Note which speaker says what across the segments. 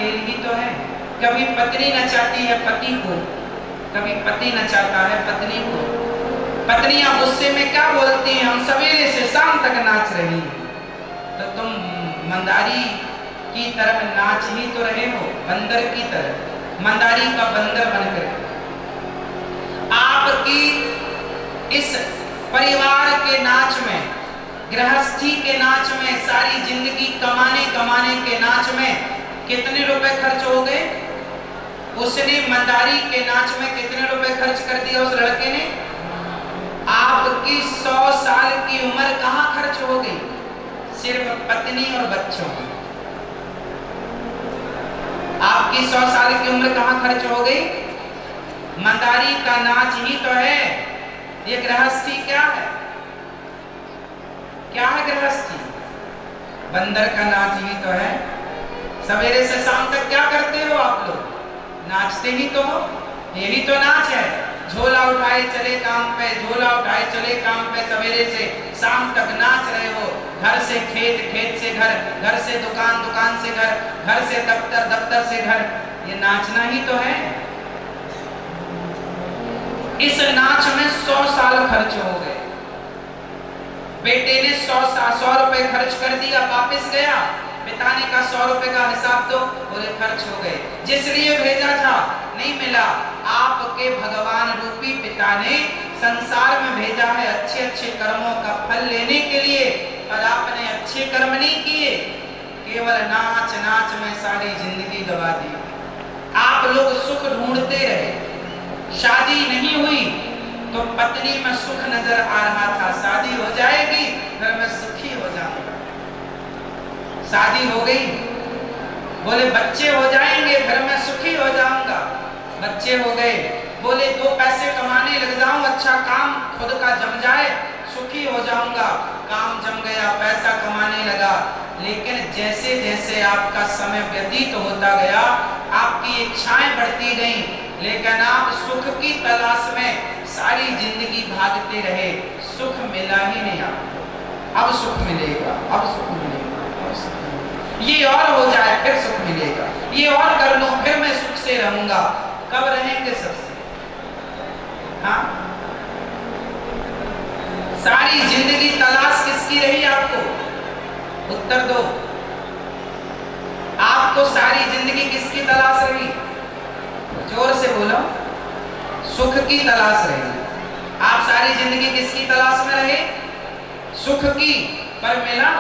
Speaker 1: खेल ही तो है। कभी पत्नी नचाती है पति को, कभी पति नचाता है पत्नी को। पत्नियां गुस्से में क्या बोलती हैं, हम सवेरे से शाम तक नाच रही हैं, तो तुम मंदारी की तरह नाच ही तो रहे हो, बंदर की तरह, मंदारी का बंदर बनकर। आपकी इस परिवार के नाच में, गृहस्थी के नाच में, सारी जिंदगी कमाने कमाने के नाच में कितने रुपए खर्च हो गए? उसने मंदारी के नाच में कितने रुपए खर्च कर दिया उस लड़के ने? आपकी 100 साल की उम्र कहां खर्च हो गई? सिर्फ पत्नी और बच्चों की। आपकी 100 साल की उम्र कहां खर्च हो गई? मंदारी का नाच ही तो है। ये गृहस्थी क्या है? क्या है गृहस्थी? बंदर का नाच ही तो है। सवेरे से शाम तक क्या करते हो आप लोग? नाचते ही तो हो। यही तो नाच है। झोला उठाए चले काम पे, झोला उठाए चले काम पे, सवेरे से शाम तक नाच रहे हो। घर से खेत, खेत से घर, घर से दुकान, दुकान से घर, घर से दफ्तर, दफ्तर से घर। ये नाचना ही तो है। इस नाच में 100 साल खर्च हो गए। बेटे ने 100 रुपए खर्च कर दिया, वापस गया, पिता ने कहा 100 रुपए का हिसाब दो, बोले खर्च हो गए। जिस लिए भेजा था नहीं मिला। आपके भगवान रूपी पिता ने संसार में भेजा है अच्छे अच्छे कर्मों का फल लेने के लिए, और आपने अच्छे कर्म नहीं किए, केवल नाच नाच में सारी जिंदगी गवा दी। आप लोग सुख ढूंढते रहे, शादी नहीं हुई तो पत्नी में सुख नजर आ रहा था, शादी हो जाएगी फिर मैं सुखी हो जाऊंगा। शादी हो गई, बोले बच्चे हो जाएंगे फिर मैं सुखी हो जाऊंगा। बच्चे हो गए, बोले 2 पैसे कमाने लग जाऊं, अच्छा काम खुद का जम जाए, सुखी हो जाऊंगा। काम जम गया, पैसा कमाने लगा, लेकिन जैसे जैसे आपका समय व्यतीत होता गया, आपकी इच्छाएं बढ़ती गईं, लेकिन आप सुख की तलाश में सारी जिंदगी भागते रहे, सुख मिला ही नहीं आपको। अब सुख मिलेगा, अब सुख मिलेगा, अब सुख मिलेगा, ये और हो जाए फिर सुख मिलेगा, ये और कर लूं फिर मैं सुख से रहूंगा। कब रहेंगे सबसे? हाँ, सारी जिंदगी तलाश किसकी रही आपको? उत्तर दो। आपको सारी जिंदगी किसकी तलाश रही? जोर से बोलो। सुख की तलाश रही। आप सारी जिंदगी किसकी तलाश में रहे? सुख की। पर मिला?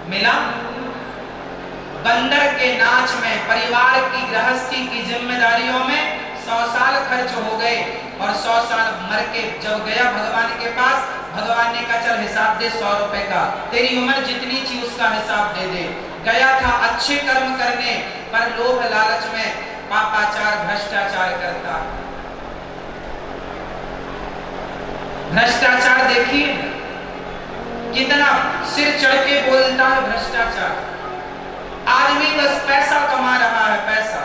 Speaker 1: मिला? बंदर के नाच में, परिवार की गृहस्थी की जिम्मेदारियों में 100 साल खर्च हो गए, और 100 साल मर के जब गया भगवान के पास, भगवान ने कहा चल हिसाब दे 100 रुपए का, तेरी उम्र जितनी थी उसका हिसाब दे दे। गया था अच्छे कर्म करने, पर लोभ लालच में पापाचार भ्रष्टाचार करता। भ्रष्टाचार देखिए कितना सिर चढ़ के बोलता है। भ्रष्टाचार, आदमी बस पैसा कमा रहा है, पैसा,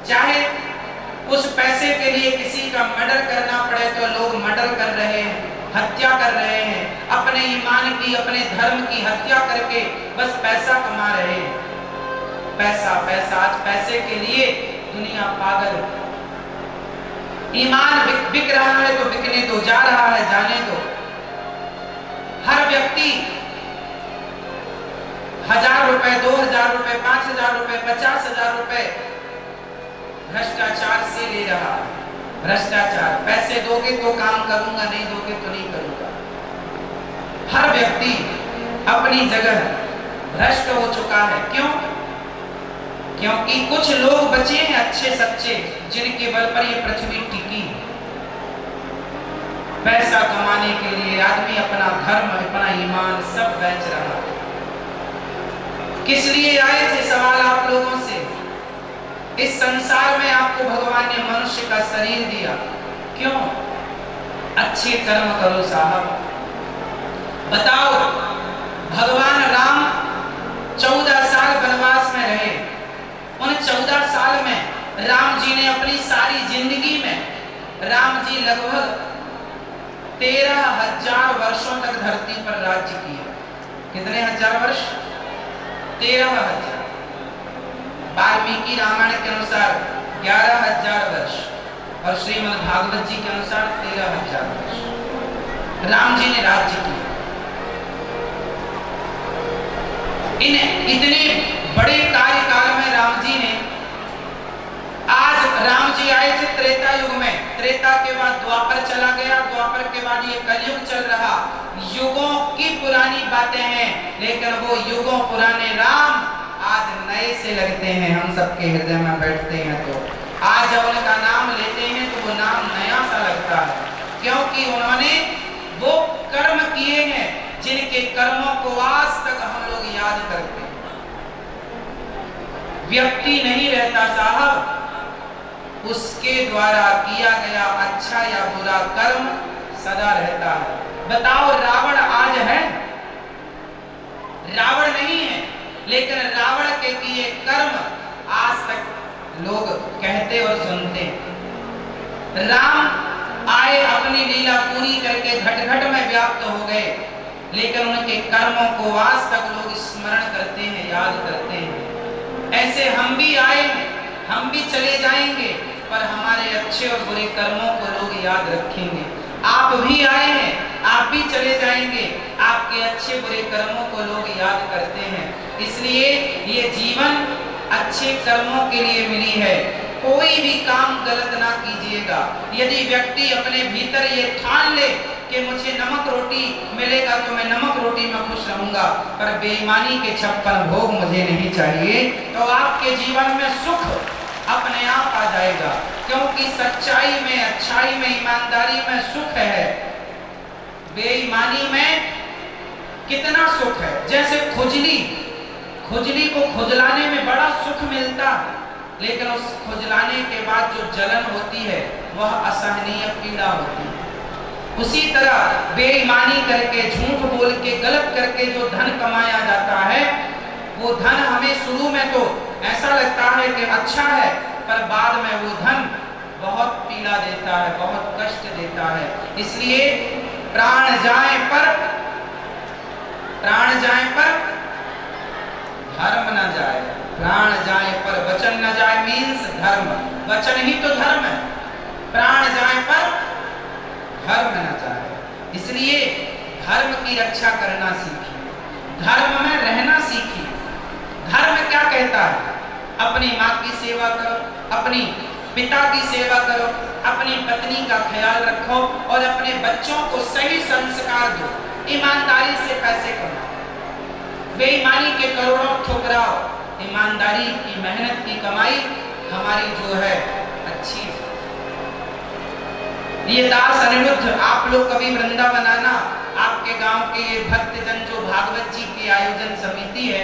Speaker 1: चाहे उस पैसे के लिए किसी का मर्डर करना पड़े तो लोग मर्डर कर रहे हैं, हत्या कर रहे हैं, अपने ईमान की, अपने धर्म की हत्या करके बस पैसा कमा रहे हैं। पैसा पैसा, आज पैसे के लिए दुनिया पागल। ईमान बिक रहा है तो बिकने दो, जा रहा है जाने दो। हर व्यक्ति 1000 रुपए, 2000 रुपए, 5000 रुपए, 50,000 रुपए भ्रष्टाचार से ले रहा है। भ्रष्टाचार, पैसे दोगे तो काम करूंगा, नहीं दोगे तो नहीं करूंगा। हर व्यक्ति अपनी जगह भ्रष्ट हो चुका है। क्यों? क्योंकि कुछ लोग बचे हैं अच्छे सच्चे, जिनके बल पर ये पृथ्वी टिकी। पैसा कमाने के लिए आदमी अपना धर्म, अपना ईमान सब बेच रहा है। किस लिए आए थे सवाल आप लोगों से? इस संसार में आपको भगवान ने मनुष्य का शरीर दिया, क्यों? अच्छे कर्म करो साहब। बताओ, भगवान राम 14 साल वनवास में रहे। उन 14 साल में राम जी ने अपनी सारी जिंदगी में, राम जी लगभग 13,000 वर्षों तक धरती पर राज्य किया। कितने हजार वर्ष? 13,000। वाल्मीकि रामायण के अनुसार 11,000 वर्ष और श्रीमद् भागवत जी के अनुसार 13,000 वर्ष राम जी ने राज्य किया। इन इतने बड़े कार्यकाल में राम जी ने, आज राम जी आए थे त्रेता युग में, त्रेता के बाद द्वापर चला गया, द्वापर के बाद ये कलयुग चल रहा। युगों की पुरानी बातें हैं, लेकिन वो युगों पुराने राम आज नए से लगते हैं, हम सबके हृदय में बैठते हैं। तो आज जब उनका नाम लेते हैं तो वो नाम नया सा लगता है, क्योंकि उन्होंने वो कर्म किए हैं जिनके कर्मों को आज तक हम लोग याद करते हैं। व्यक्ति नहीं रहता साहब, उसके द्वारा किया गया अच्छा या बुरा कर्म सदा रहता है। बताओ, रावण आज है? रावण नहीं है, लेकिन रावण के किए कर्म आज तक लोग कहते और सुनते हैं। राम आए, अपनी लीला पूरी करके घट घट में व्याप्त हो गए, लेकिन उनके कर्मों को आज तक लोग स्मरण करते हैं, याद करते हैं। ऐसे हम भी आए हैं, हम भी चले जाएंगे, पर हमारे अच्छे और बुरे कर्मों को लोग याद रखेंगे। आप भी आए हैं, आप भी चले जाएंगे, आपके अच्छे बुरे कर्मों को लोग याद करते हैं। इसलिए ये जीवन अच्छे कर्मों के लिए मिली है। कोई भी काम गलत ना कीजिएगा। यदि व्यक्ति अपने भीतर ये ठान ले कि मुझे नमक रोटी मिलेगा तो मैं नमक रोटी में खुश रहूंगा, पर बेईमानी के 56 भोग मुझे नहीं चाहिए, तो आपके जीवन में सुख अपने आप आ जाएगा। क्योंकि सच्चाई में, अच्छाई में, ईमानदारी में सुख है। बेईमानी में कितना सुख है। जैसे खुजली को खुजलाने में बड़ा सुख मिलता है, लेकिन उस खुजलाने के बाद जो जलन होती है वह असहनीय पीड़ा होती है। उसी तरह बेईमानी करके, झूठ बोल के, गलत करके जो धन कमाया जाता है, वो धन हमें शुरू में तो ऐसा लगता है कि अच्छा है, पर बाद में वो धन बहुत पीड़ा देता है, बहुत कष्ट देता है। इसलिए प्राण जाए पर धर्म न जाए, प्राण जाए पर वचन न जाए, मीन्स धर्म। वचन ही तो धर्म है। प्राण जाए पर धर्म न जाए। इसलिए धर्म की रक्षा करना सीखिए, धर्म में रहना सीखिए। धर्म क्या कहता है? अपनी माँ की सेवा करो, अपनी पिता की सेवा करो, अपनी पत्नी का ख्याल रखो और अपने बच्चों को सही संस्कार दो। ईमानदारी से पैसे कमाओ, बेईमानी के करोड़ों ठुकराओ। ईमानदारी की, मेहनत की कमाई हमारी जो है अच्छी है। ये दास अनिरुद्ध, आप लोग कभी वृंदावन आना, आपके गांव के ये भक्तजन जो भागवत जी की आयोजन समिति है,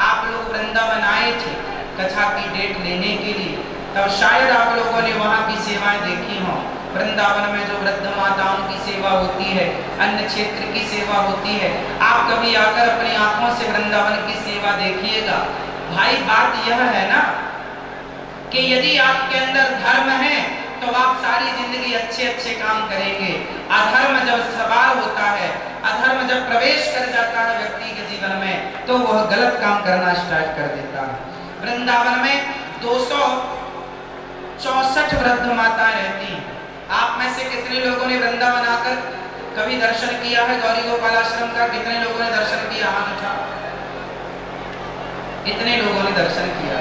Speaker 1: आप लोग वृंदावन आए थे कथा की डेट लेने के लिए, तब शायद आप लोगों ने वहाँ की सेवाएं देखी हों। वृंदावन में जो वृद्ध माताओं की सेवा होती है, अन्य क्षेत्र की सेवा होती है, आप कभी आकर अपनी आंखों से वृंदावन की सेवा देखिएगा। भाई, बात यह है ना कि यदि आपके अंदर धर्म है तो आप सारी जिंदगी अच्छे अच्छे काम करेंगे। अधर्म जब सवार होता है, अधर्म जब प्रवेश कर जाता है व्यक्ति के जीवन में, तो वह गलत काम करना स्टार्ट कर देता है। वृंदावन में 264 वृद्ध माताएं रहती हैं। आप में से कितने लोगों ने वृंदावन आकर कभी दर्शन किया है गौरी गोपाल आश्रम का? कितने लोगों ने दर्शन किया? हाथ उठा। कितने लोगों ने दर्शन किया?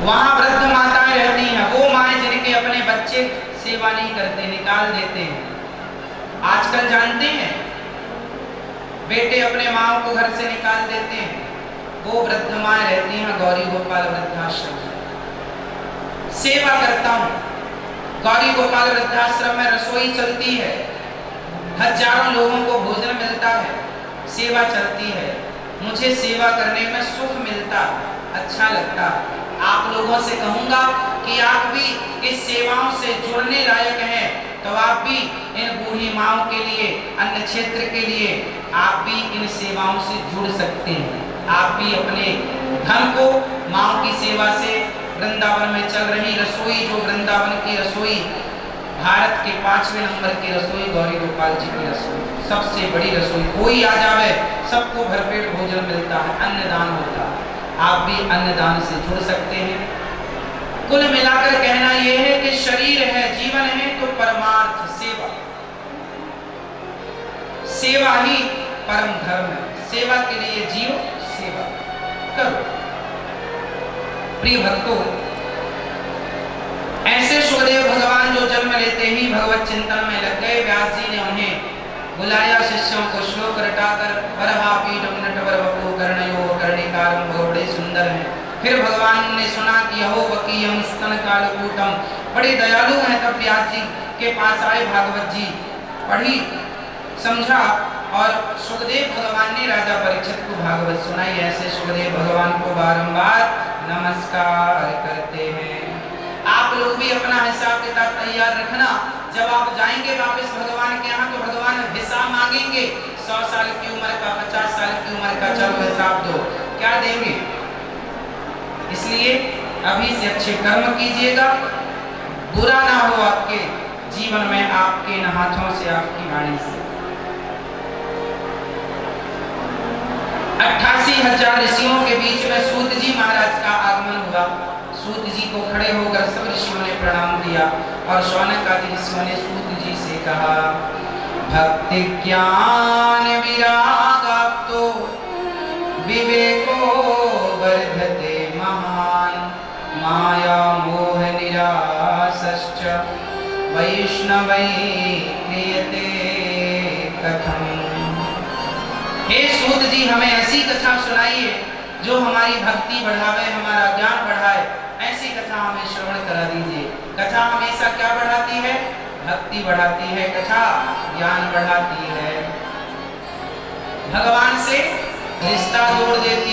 Speaker 1: वहां वृद्ध माताएं रहती हैं, वो माएं जिनके अपने बच्चे सेवा नहीं करते, निकाल देते हैं। आजकल जानते हैं, बेटे अपने माओ को घर से निकाल देते हैं। वो वृद्ध माएं रहती हैं गौरी गोपाल वृद्धाश्रम। सेवा करता हूं, गौरी गोपाल वृद्धाश्रम में रसोई चलती है, हजारों लोगों को भोजन मिलता है, सेवा चलती है। मुझे सेवा करने में सुख मिलता है, अच्छा लगता है। आप लोगों से कहूंगा कि आप भी इस सेवाओं से जुड़ने लायक हैं, तो आप भी इन बूढ़ी माओं के लिए, अन्य क्षेत्र के लिए आप भी इन सेवाओं से जुड़ सकते हैं। आप भी अपने धन को माओं की सेवा से, वृंदावन में चल रही रसोई, जो वृंदावन की रसोई, भारत के 5वें नंबर की रसोई गौरी गोपाल जी की रसोई, सबसे बड़ी रसोई। कोई आ जावे सबको भरपेट भोजन मिलता है, अन्नदान होता है। आप भी अन्नदान से जुड़ सकते हैं। कुल मिलाकर कहना यह है कि शरीर है, जीवन है, तो परमार्थ सेवा, सेवा ही परम धर्म है। सेवा के लिए जियो, सेवा करो। प्रिय भक्तों, ऐसे सुखदेव भगवान जो जन्म लेते ही भगवत चिंतन में लग गए। व्यास जी ने उन्हें बुलाया शिष्यों को, श्लोक रटाकर बरहापीडम नटवर वपो कर्णयो कर्णिकारम, वो बड़े सुंदर हैं। फिर भगवान ने सुना कि अहो वकीयम स्तन कालकूटम, बड़े दयालु हैं। तब व्यास जी के पास आए, भागवत जी पढ़ी, समझा, और सुखदेव भगवान ने राजा परीक्षित को भागवत सुनाई। ऐसे सुखदेव भगवान को बारंबार नमस्कार करते हैं। आप लोग भी अपना हिसाब किताब तैयार रखना। जब आप जाएंगे वापस भगवान के यहाँ, तो भगवान हिसाब मांगेंगे। 100 साल की उम्र का, 50 साल की उम्र का, चलो हिसाब दो, क्या देंगे? इसलिए अभी से अच्छे कर्म कीजिएगा, बुरा ना हो आपके जीवन में, आपके इन हाथों से, आपकी वाणी से। 88,000 ऋषियों के बीच में सूत जी महाराज का आगमन हुआ। सूत जी को खड़े होकर सब ऋषियों ने प्रणाम किया और शौनक आदि ऋषियों ने सूत जी से कहा, भक्ति ज्ञान विरागाप्तो विवेको वर्धते महान, माया मोह निरासश्च वैष्णवै क्रियते कथम। हे सूत जी, हमें ऐसी कथा सुनाइए जो हमारी भक्ति बढ़ावे, हमारा ज्ञान बढ़ाए। ऐसी कथा हमें श्रवण करा दीजिए। कथा हमेशा क्या बढ़ाती है? भक्ति बढ़ाती है। कथा ज्ञान बढ़ाती है, भगवान से रिश्ता जोड़ देती